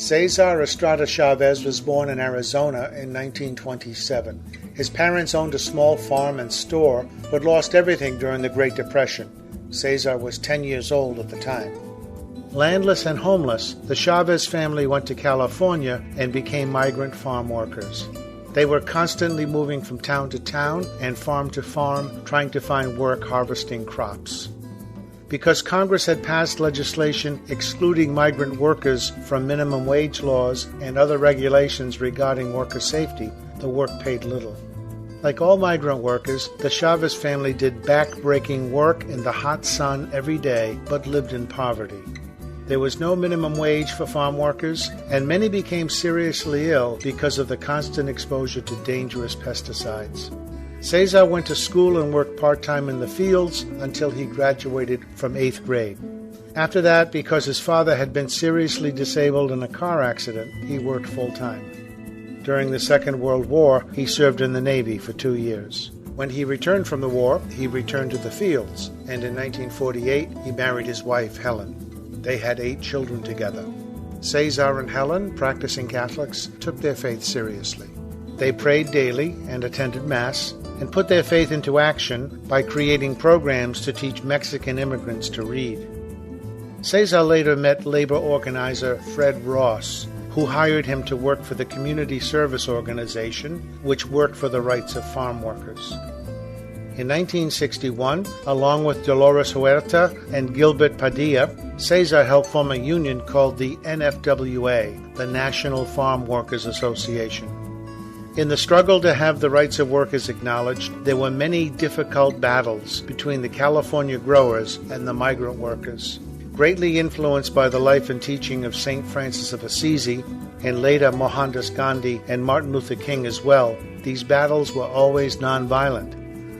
Cesar Chavez was born in Arizona in 1927. His parents owned a small farm and store, but lost everything during the Great Depression. Cesar was 10 years old at the time. Landless and homeless, the Chavez family went to California and became migrant farm workers. They were constantly moving from town to town and farm to farm, trying to find work harvesting crops. Because Congress had passed legislation excluding migrant workers from minimum wage laws and other regulations regarding worker safety, the work paid little. Like all migrant workers, the Chavez family did back-breaking work in the hot sun every day, but lived in poverty. There was no minimum wage for farm workers, and many became seriously ill because of the constant exposure to dangerous pesticides. Cesar went to school and worked part-time in the fields until he graduated from 8th grade. After that, because his father had been seriously disabled in a car accident, he worked full-time. During the Second World War, he served in the Navy for 2 years. When he returned from the war, he returned to the fields, and in 1948, he married his wife, Helen. They had 8 children together. Cesar and Helen, practicing Catholics, took their faith seriously. They prayed daily and attended Mass, and put their faith into action by creating programs to teach Mexican immigrants to read. Cesar later met labor organizer Fred Ross, who hired him to work for the Community Service Organization, which worked for the rights of farm workers. In 1961, along with Dolores Huerta and Gilbert Padilla, Cesar helped form a union called the NFWA, the National Farm Workers Association. In the struggle to have the rights of workers acknowledged, there were many difficult battles between the California growers and the migrant workers. Greatly influenced by the life and teaching of St. Francis of Assisi, and later Mohandas Gandhi and Martin Luther King as well, these battles were always nonviolent.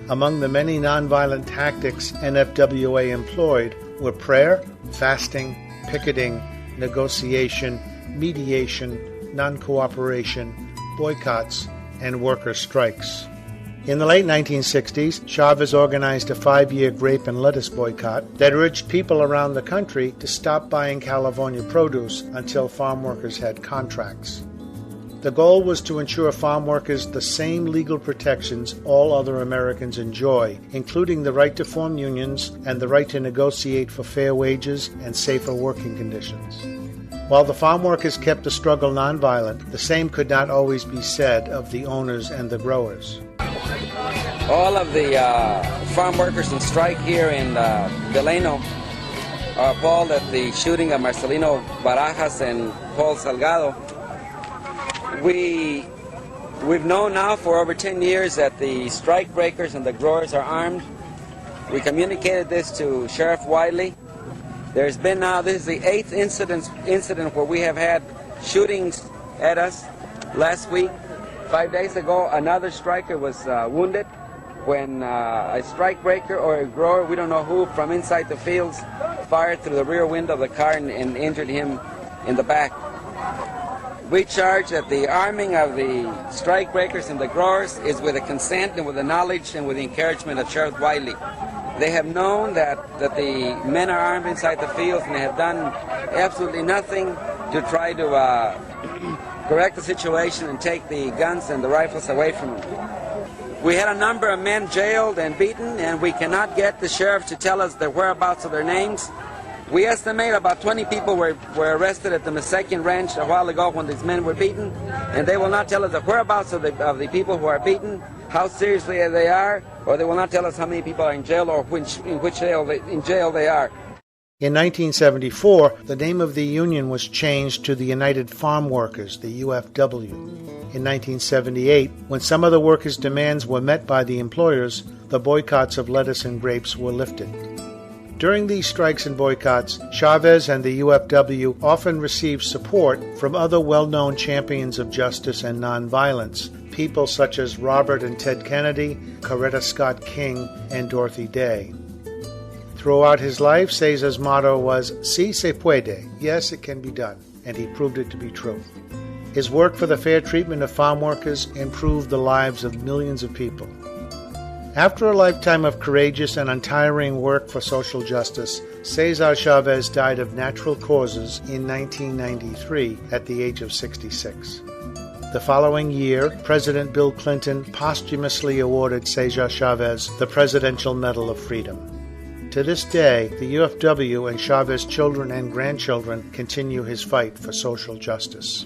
Among the many nonviolent tactics NFWA employed were prayer, fasting, picketing, negotiation, mediation, non-cooperation, boycotts, and worker strikes. In the late 1960s, Chavez organized a 5-year grape and lettuce boycott that urged people around the country to stop buying California produce until farm workers had contracts. The goal was to ensure farm workers the same legal protections all other Americans enjoy, including the right to form unions and the right to negotiate for fair wages and safer working conditions. While the farm workers kept the struggle nonviolent, the same could not always be said of the owners and the growers. All of the farm workers in strike here in Delano are appalled at the shooting of Marcelino Barajas and Paul Salgado. We've known now for over 10 years that the strike breakers and the growers are armed. We communicated this to Sheriff Wiley. There's been now, this is the 8th incident where we have had shootings at us. Last week, 5 days ago, another striker was wounded when a strike breaker or a grower, we don't know who, from inside the fields, fired through the rear window of the car and injured him in the back. We charge that the arming of the strike breakers and the growers is with the consent and with the knowledge and with the encouragement of Sheriff Wiley. They have known that the men are armed inside the fields, and they have done absolutely nothing to try to correct the situation and take the guns and the rifles away from them. We had a number of men jailed and beaten, and we cannot get the sheriff to tell us the whereabouts of their names. We estimate about 20 people were arrested at the Masekian Ranch a while ago when these men were beaten, and they will not tell us the whereabouts of the people who are beaten, how seriously they are, or they will not tell us how many people are in jail or in which jail they are. In 1974, the name of the union was changed to the United Farm Workers, the UFW. In 1978, when some of the workers' demands were met by the employers, the boycotts of lettuce and grapes were lifted. During these strikes and boycotts, Chavez and the UFW often received support from other well-known champions of justice and nonviolence, people such as Robert and Ted Kennedy, Coretta Scott King, and Dorothy Day. Throughout his life, Cesar's motto was, "Si se puede," yes, it can be done, and he proved it to be true. His work for the fair treatment of farm workers improved the lives of millions of people. After a lifetime of courageous and untiring work for social justice, Cesar Chavez died of natural causes in 1993 at the age of 66. The following year, President Bill Clinton posthumously awarded Cesar Chavez the Presidential Medal of Freedom. To this day, the UFW and Chavez children and grandchildren continue his fight for social justice.